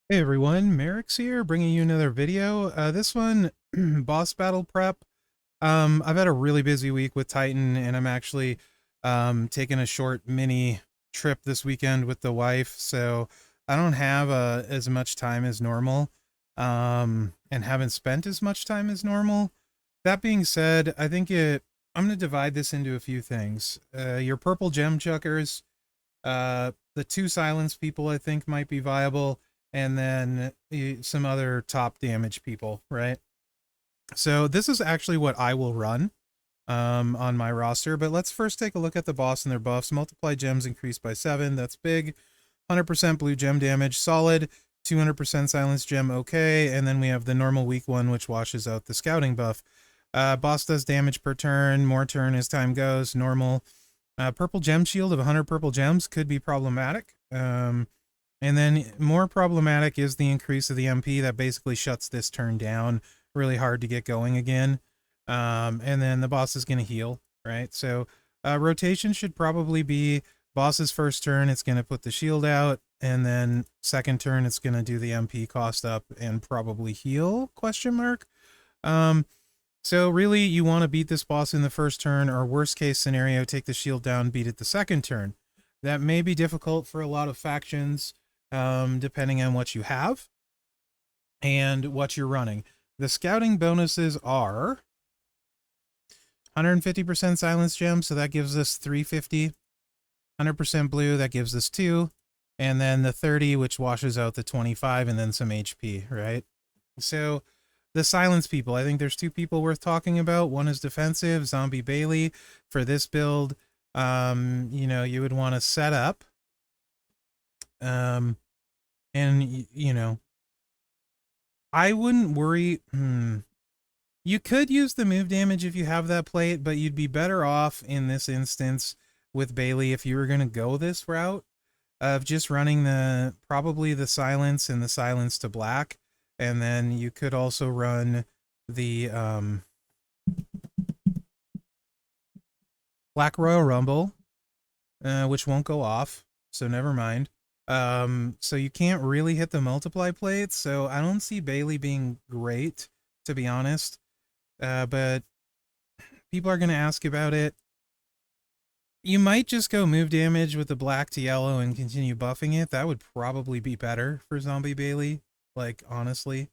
Hey everyone, Mherex here, bringing you another video. This one, boss battle prep. I've had a really busy week with Titan, and I'm actually taking a short mini trip this weekend with the wife, so I don't have as much time as normal, and haven't spent as much time as normal. That being said, I'm going to divide this into a few things. Your purple gem chuckers, the two silence people I think might be viable, and then some other top damage people, right? So this is actually what I will run on my roster, but let's first take a look at the boss and their buffs. Multiply gems increased by 7, that's big. 100% blue gem damage, solid. 200% silence gem, okay. And then we have the normal weak one, which washes out the scouting buff. Boss does damage per turn, more turn as time goes, normal. Purple gem shield of 100 purple gems could be problematic. And then more problematic is the increase of the MP that basically shuts this turn down. Really hard to get going again. And then the boss is going to heal, right? So rotation should probably be boss's first turn, it's going to put the shield out. And then second turn, it's going to do the MP cost up and probably heal, question mark. So really, you want to beat this boss in the first turn, or worst case scenario, take the shield down, beat it the second turn. That may be difficult for a lot of factions, depending on what you have and what you're running. The scouting bonuses are 150% silence gem, so that gives us 350. 100% blue, that gives us 2. And then the 30, which washes out the 25, and then some HP, right? So the silence people, I think there's two people worth talking about. One is defensive, Zombie Bailey. For this build, you would want to set up. And, I wouldn't worry. You could use the move damage if you have that plate, but you'd be better off in this instance with Bailey if you were going to go this route of just running probably the silence and the silence to black. And then you could also run the Black Royal Rumble, which won't go off, so never mind. So you can't really hit the multiply plates, so I don't see Bailey being great, to be honest. But people are going to ask about it. You might just go move damage with the black to yellow and continue buffing it. That would probably be better for Zombie Bailey, like, honestly,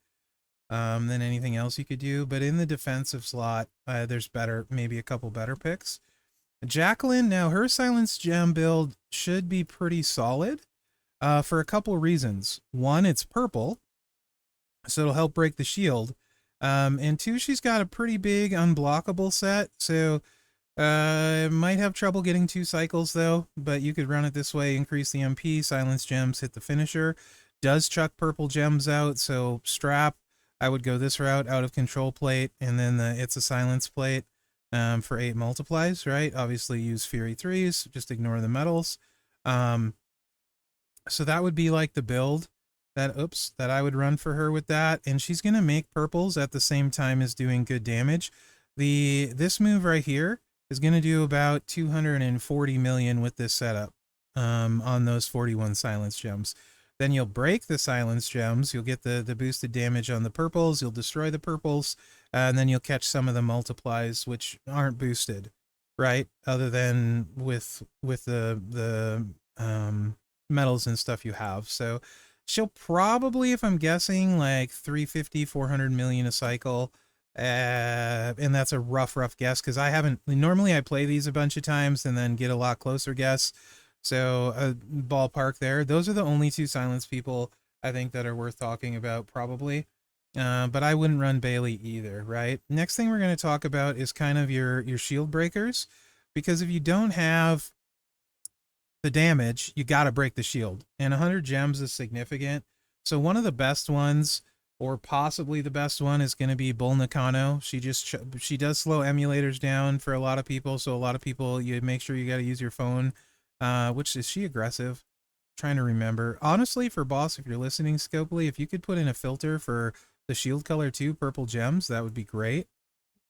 than anything else you could do. But in the defensive slot, there's maybe a couple better picks. Jacqueline, now her silence gem build should be pretty solid for a couple reasons. One, it's purple, so it'll help break the shield. And two, she's got a pretty big unblockable set, so might have trouble getting 2 cycles though, but you could run it this way, increase the MP, silence gems, hit the finisher. Does chuck purple gems out, so strap, I would go this route, out of control plate, and then it's a silence plate for 8 multiplies, right? Obviously use Fury 3s, just ignore the metals. So that would be like the build that I would run for her with that, and she's going to make purples at the same time as doing good damage. This move right here is going to do about 240 million with this setup on those 41 silence gems. Then you'll break the silence gems, you'll get the boosted damage on the purples, you'll destroy the purples, and then you'll catch some of the multiplies which aren't boosted, right? Other than with the metals and stuff you have. So she'll probably, if I'm guessing, like 350, 400 million a cycle. And that's a rough guess because normally I play these a bunch of times and then get a lot closer guess. So a ballpark there. Those are the only 2 silence people I think that are worth talking about probably. But I wouldn't run Bailey either, right? Next thing we're going to talk about is kind of your shield breakers, because if you don't have the damage, you got to break the shield, and 100 gems is significant. So one of the best ones, or possibly the best one, is going to be Bull Nakano. She does slow emulators down for a lot of people, so a lot of people, you make sure you got to use your phone. Which, is she aggressive? I'm trying to remember. Honestly, for boss, if you're listening, Scopely, if you could put in a filter for the shield color too, purple gems, that would be great.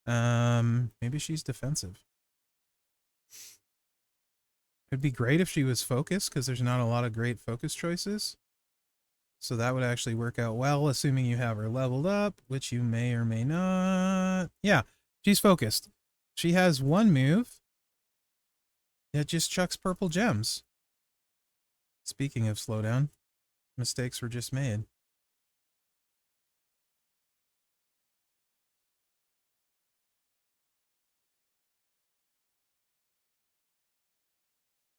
Maybe she's defensive. It'd be great if she was focused, because there's not a lot of great focus choices. So that would actually work out well, assuming you have her leveled up, which you may or may not. Yeah, she's focused. She has one move that just chucks purple gems. Speaking of slowdown, mistakes were just made.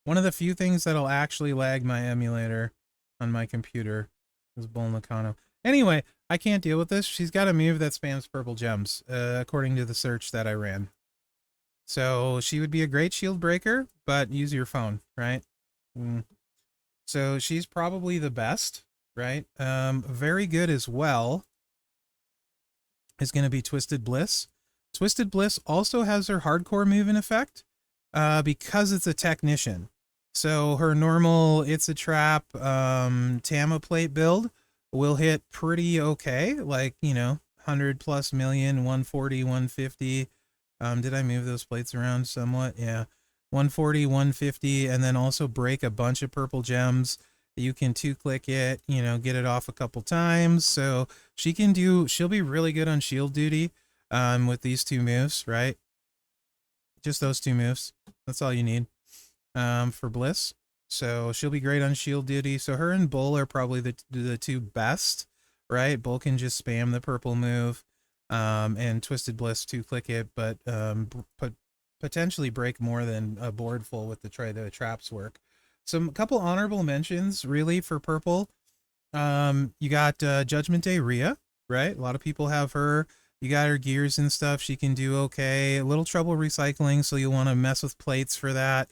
One of the few things that'll actually lag my emulator on my computer is Bull Nakano. Anyway, I can't deal with this. She's got a move that spams purple gems, according to the search that I ran. So she would be a great shield breaker, but use your phone, right? So she's probably the best, right? Very good as well is going to be Twisted Bliss. Twisted Bliss also has her hardcore move in effect because it's a technician. So her normal It's a Trap Tama plate build will hit pretty okay, like, you know, 100 plus million, 140, 150. Did I move those plates around somewhat? Yeah. 140, 150, and then also break a bunch of purple gems. You can 2-click it, you know, get it off a couple times. So she'll be really good on shield duty with these two moves, right? Just those two moves. That's all you need for Bliss. So she'll be great on shield duty. So her and Bull are probably the two best, right? Bull can just spam the purple move, and Twisted Bliss 2-click it, but potentially break more than a board full with the traps work. Some couple honorable mentions really for purple. You got Judgment Day Rhea, right? A lot of people have her. You got her gears and stuff. She can do okay. A little trouble recycling, so you'll want to mess with plates for that.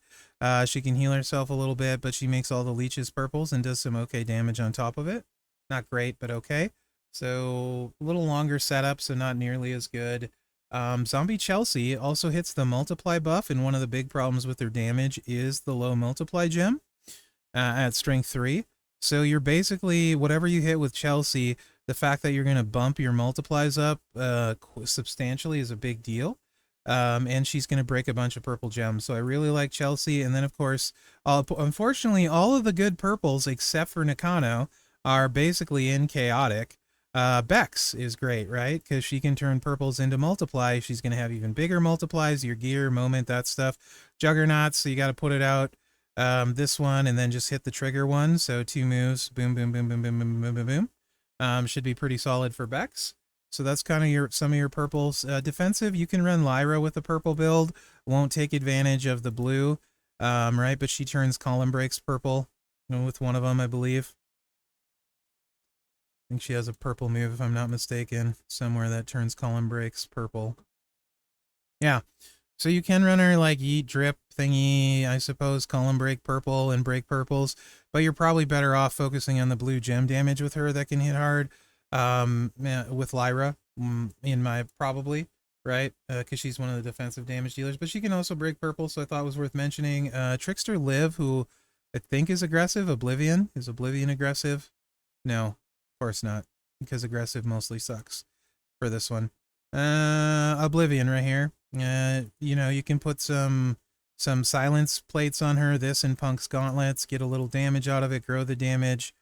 She can heal herself a little bit, but she makes all the leeches purples and does some okay damage on top of it. Not great, but okay. So a little longer setup, so not nearly as good. Zombie Chelsea also hits the multiply buff, and one of the big problems with their damage is the low multiply gem at strength 3. So you're basically, whatever you hit with Chelsea, the fact that you're going to bump your multiplies up substantially is a big deal. And she's going to break a bunch of purple gems. So I really like Chelsea. And then, of course, unfortunately, all of the good purples, except for Nakano, are basically in chaotic. Bex is great, right? Because she can turn purples into multiply. She's going to have even bigger multiplies, your gear, moment, that stuff. Juggernaut, so you got to put it out. This one, and then just hit the trigger one. So 2 moves, boom, boom, boom, boom, boom, boom, boom, boom, boom. Should be pretty solid for Bex. So that's kind of some of your purples. Defensive, you can run Lyra with a purple build. Won't take advantage of the blue, right? But she turns column breaks purple, you know, with one of them, I believe. I think she has a purple move, if I'm not mistaken, somewhere that turns column breaks purple. Yeah. So you can run her like Yeet Drip thingy, I suppose, column break purple and break purples, but you're probably better off focusing on the blue gem damage with her that can hit hard with Lyra, probably, right? Because she's one of the defensive damage dealers, but she can also break purple, so I thought it was worth mentioning. Trickster Liv, who I think is aggressive. Oblivion. Is Oblivion aggressive? No, of course not, because aggressive mostly sucks for this one. Oblivion right here. You know, you can put some silence plates on her, this and Punk's gauntlets, get a little damage out of it, grow the damage.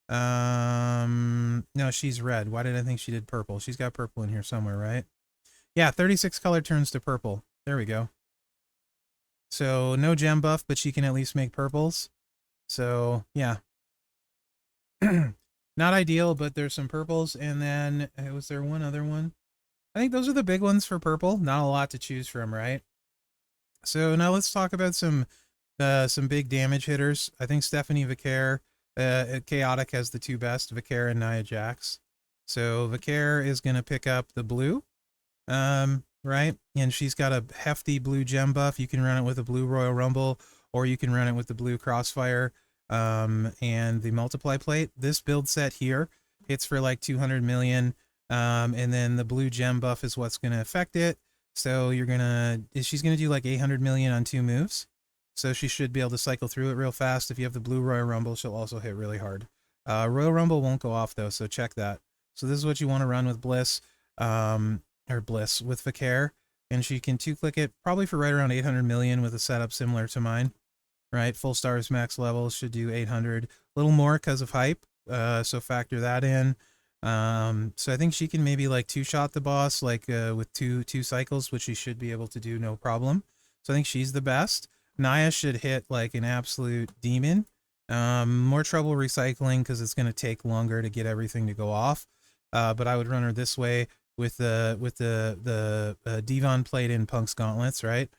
No, she's red. Why did I think she did purple? She's got purple in here somewhere, right? Yeah, 36 color turns to purple. There we go. So no gem buff, but she can at least make purples. So yeah. Not ideal, but there's some purples. And then was there one other one? I think those are the big ones for purple. Not a lot to choose from, right? So now let's talk about some big damage hitters. I think Stephanie Vicaire, Chaotic has the two best, Vicaire and Nia Jax. So Vicaire is going to pick up the blue, right? And she's got a hefty blue gem buff. You can run it with a blue Royal Rumble, or you can run it with the blue Crossfire and the multiply plate. This build set here hits for like 200 million. And then the blue gem buff is what's going to affect it. So she's going to do like 800 million on 2 moves. So she should be able to cycle through it real fast. If you have the blue Royal Rumble, she'll also hit really hard. Royal Rumble won't go off though, so check that. So this is what you want to run with Bliss, with Vicaire. And she can 2-click it probably for right around 800 million with a setup similar to mine. Right, full stars max levels should do 800. A little more because of hype, So factor that in. So I think she can maybe like two-shot the boss, like with two cycles, which she should be able to do no problem. So I think she's the best. Naya should hit like an absolute demon. More trouble recycling because it's going to take longer to get everything to go off. But I would run her this way with the Devon plate in Punk's gauntlets, right?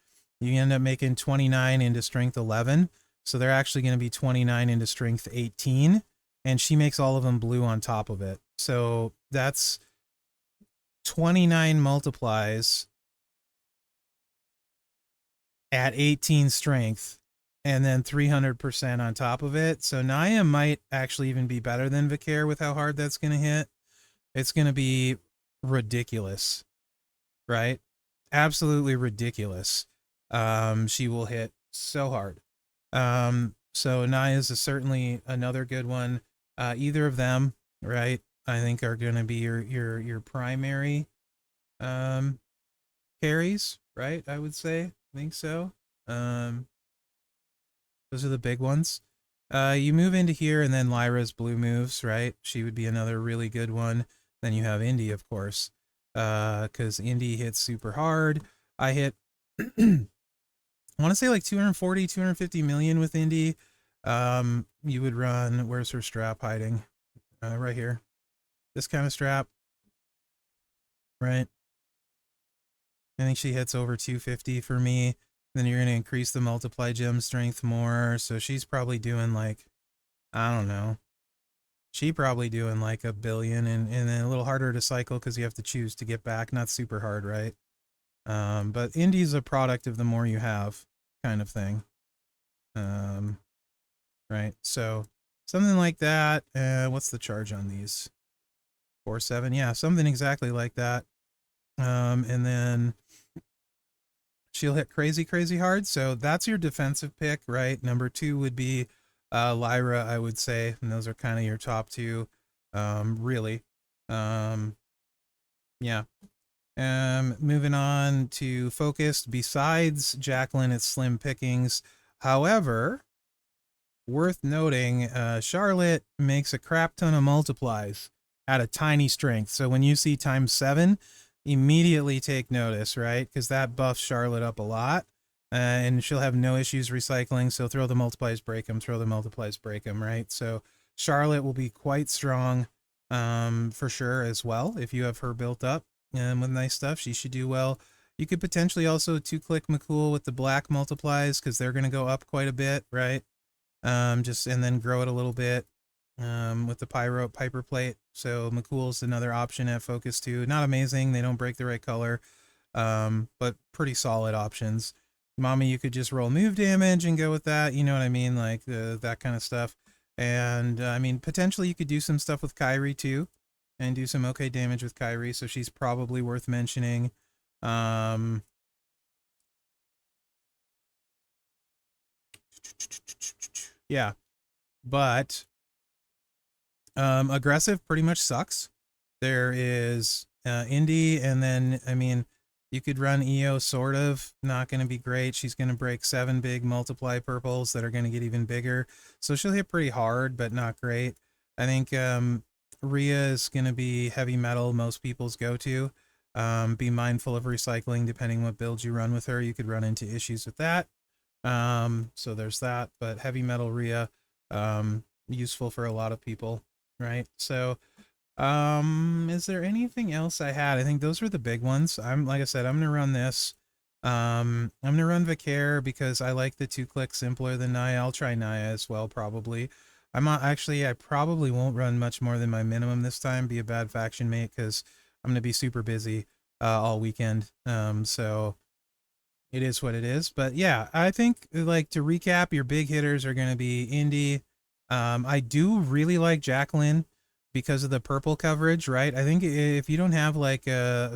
You end up making 29 into strength 11. So they're actually going to be 29 into strength 18. And she makes all of them blue on top of it. So that's 29 multiplies at 18 strength and then 300% on top of it. So Naya might actually even be better than Vicaire with how hard that's going to hit. It's going to be ridiculous, right? Absolutely ridiculous. She will hit so hard. So Naya's is certainly another good one. Either of them, right, I think are going to be your primary carries, right? I would say. I think so. Those are the big ones. You move into here, and then Lyra's blue moves, right? She would be another really good one. Then you have Indy, of course, because Indy hits super hard. I hit, I want to say like 240, 250 million with Indy. You would run, where's her strap hiding? Right here. This kind of strap, right? I think she hits over 250 for me. Then you're going to increase the multiply gem strength more. So she's probably doing like, I don't know. She probably doing like 1 billion and then a little harder to cycle because you have to choose to get back. Not super hard, right? But Indy's a product of the more you have kind of thing. Right. So something like that. What's the charge on these? 4.7. Yeah, something exactly like that. And then she'll hit crazy, crazy hard. So that's your defensive pick, right? Number 2 would be Lyra, I would say. And those are kind of your top 2, really. Yeah. Moving on to focused. Besides Jacqueline, it's slim pickings. However, worth noting, Charlotte makes a crap ton of multiplies at a tiny strength. So when you see ×7, immediately take notice, right? Because that buffs Charlotte up a lot. And she'll have no issues recycling. So throw the multiplies, break them, throw the multiplies, break them, right? So Charlotte will be quite strong for sure as well. If you have her built up with nice stuff, she should do well. You could potentially also 2-click McCool with the black multiplies because they're going to go up quite a bit, right? Just and then grow it a little bit with the Piper plate. So McCool's another option at focus 2. Not amazing. They don't break the right color, but pretty solid options. Mommy, you could just roll move damage and go with that. You know what I mean? Like that kind of stuff. And I mean, potentially you could do some stuff with Kyrie too and do some okay damage with Kyrie. So she's probably worth mentioning. Yeah, but aggressive pretty much sucks. There is Indy, and then I mean you could run EO, sort of, not going to be great. She's going to break 7 big multiply purples that are going to get even bigger, so she'll hit pretty hard but not great. I think Rhea is going to be heavy metal, most people's go-to. Be mindful of recycling depending what build you run with her. You could run into issues with that. So there's that, but heavy metal Rhea, useful for a lot of people, right? So is there anything else I had? I think those were the big ones. Like I said, I'm gonna run this. I'm gonna run Vicaire because I like the 2-click simpler than Naya. I'll try Naya as well, probably. I probably won't run much more than my minimum this time, be a bad faction mate, because I'm gonna be super busy all weekend. So it is what it is. But yeah, I think, like, to recap, your big hitters are going to be Indy. I do really like Jacqueline because of the purple coverage, right? I think if you don't have like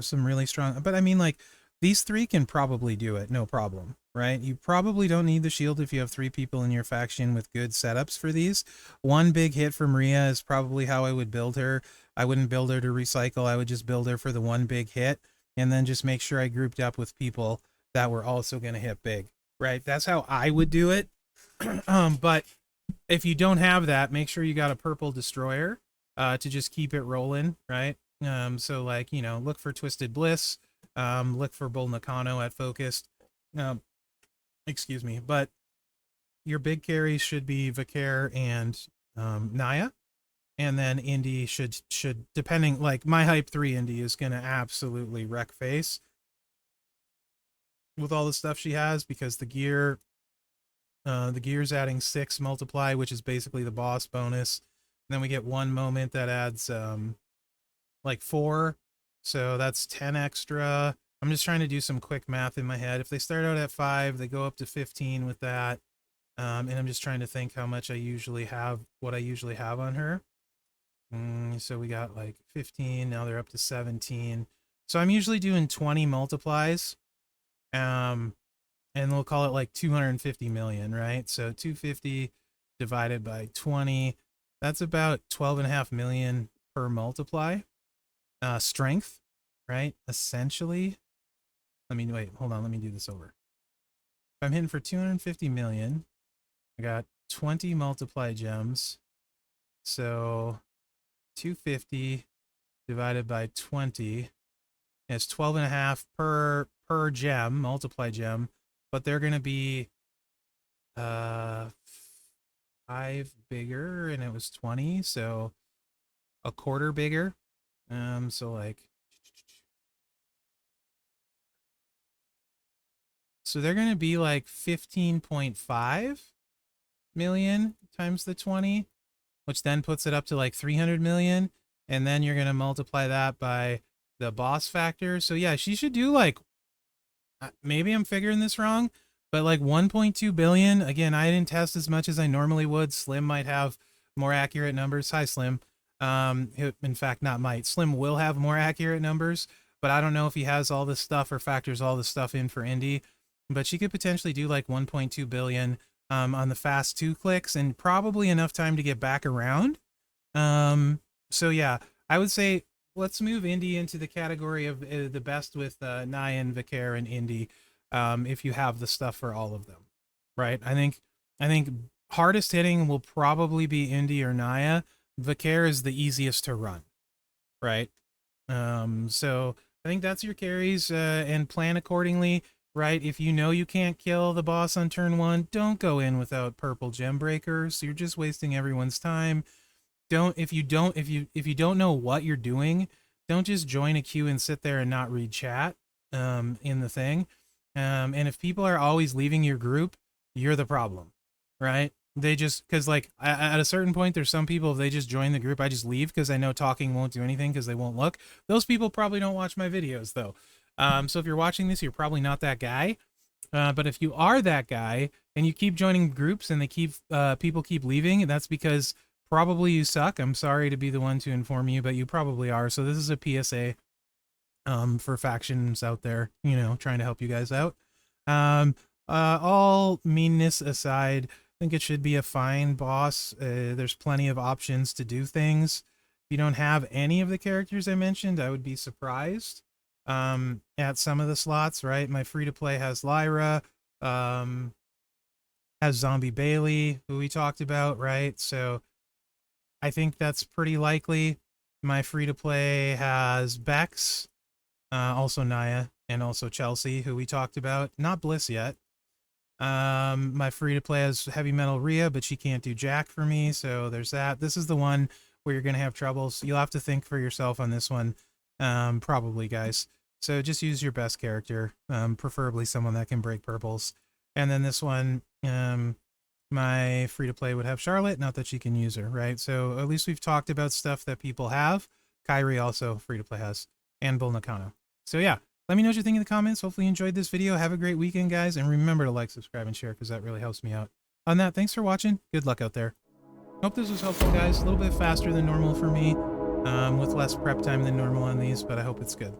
some really strong, but I mean, like, these 3 can probably do it, no problem, right? You probably don't need the shield if you have 3 people in your faction with good setups for these. One big hit from Rhea is probably how I would build her. I wouldn't build her to recycle. I would just build her for the one big hit and then just make sure I grouped up with people that were also going to hit big, right? That's how I would do it. But if you don't have that, make sure you got a purple destroyer to just keep it rolling, right? So like, you know, look for Twisted Bliss, look for Bull Nakano at focused. Excuse me, but your big carries should be Vicaire and Naya. And then Indy should depending, like my hype 3 Indy is gonna absolutely wreck face with all the stuff she has, because the gear's adding 6 multiply, which is basically the boss bonus. And then we get one moment that adds like 4, so that's 10 extra. I'm just trying to do some quick math in my head. If they start out at 5, they go up to 15 with that. And I'm just trying to think how much I usually have, what I usually have on her. So we got like 15, now they're up to 17. So I'm usually doing 20 multiplies. And we'll call it like 250 million, right? So 250 divided by 20, that's about 12.5 million per multiply. Strength, right? Essentially, wait, hold on, let me do this over. If I'm hitting for 250 million, I got 20 multiply gems. So 250 divided by 20 is 12.5 per gem, multiply gem, but they're going to be 5 bigger, and it was 20, so a quarter bigger. So like, so they're going to be like 15.5 million times the 20, which then puts it up to like 300 million. And then you're going to multiply that by the boss factor. So yeah, she should do like, maybe I'm figuring this wrong, but like 1.2 billion. Again, I didn't test as much as I normally would. Slim might have more accurate numbers. Hi, Slim. In fact, not might. Slim will have more accurate numbers, but I don't know if he has all this stuff or factors all this stuff in for Indy. But she could potentially do like 1.2 billion on the fast 2 clicks, and probably enough time to get back around. So yeah, I would say let's move Indy into the category of the best with Nyan, Vicaire, and Indy, if you have the stuff for all of them, right? I think hardest hitting will probably be Indy or Naya. Vicaire is the easiest to run, right? So I think that's your carries, and plan accordingly, right? If you know you can't kill the boss on turn 1, don't go in without purple gem breakers. You're just wasting everyone's time. If you don't know what you're doing, don't just join a queue and sit there and not read chat in the thing. And if people are always leaving your group, you're the problem, right? They just, because like at a certain point, there's some people, if they just join the group, I just leave because I know talking won't do anything because they won't look. Those people probably don't watch my videos though. So if you're watching this, you're probably not that guy. But if you are that guy and you keep joining groups and people keep leaving, that's because probably you suck. I'm sorry to be the one to inform you, but you probably are. So this is a PSA for factions out there, you know, trying to help you guys out. All meanness aside, I think it should be a fine boss. There's plenty of options to do things. If you don't have any of the characters I mentioned, I would be surprised at some of the slots, right? My free-to-play has Lyra, has Zombie Bailey, who we talked about, right? So I think that's pretty likely. My free-to-play has Bex, also Naya, and also Chelsea, who we talked about. Not Bliss yet. My free-to-play has Heavy Metal Rhea, but she can't do Jack for me, so there's that. This is the one where you're going to have troubles. You'll have to think for yourself on this one, probably, guys. So just use your best character, preferably someone that can break purples. And then this one, my free-to-play would have Charlotte, not that she can use her, right? So at least we've talked about stuff that people have. Kyrie also free-to-play has, and Bull Nakano. So yeah, let me know what you think in the comments. Hopefully you enjoyed this video. Have a great weekend, guys, and remember to like, subscribe, and share, because that really helps me out. On that, thanks for watching. Good luck out there. Hope this was helpful, guys. A little bit faster than normal for me, with less prep time than normal on these, but I hope it's good.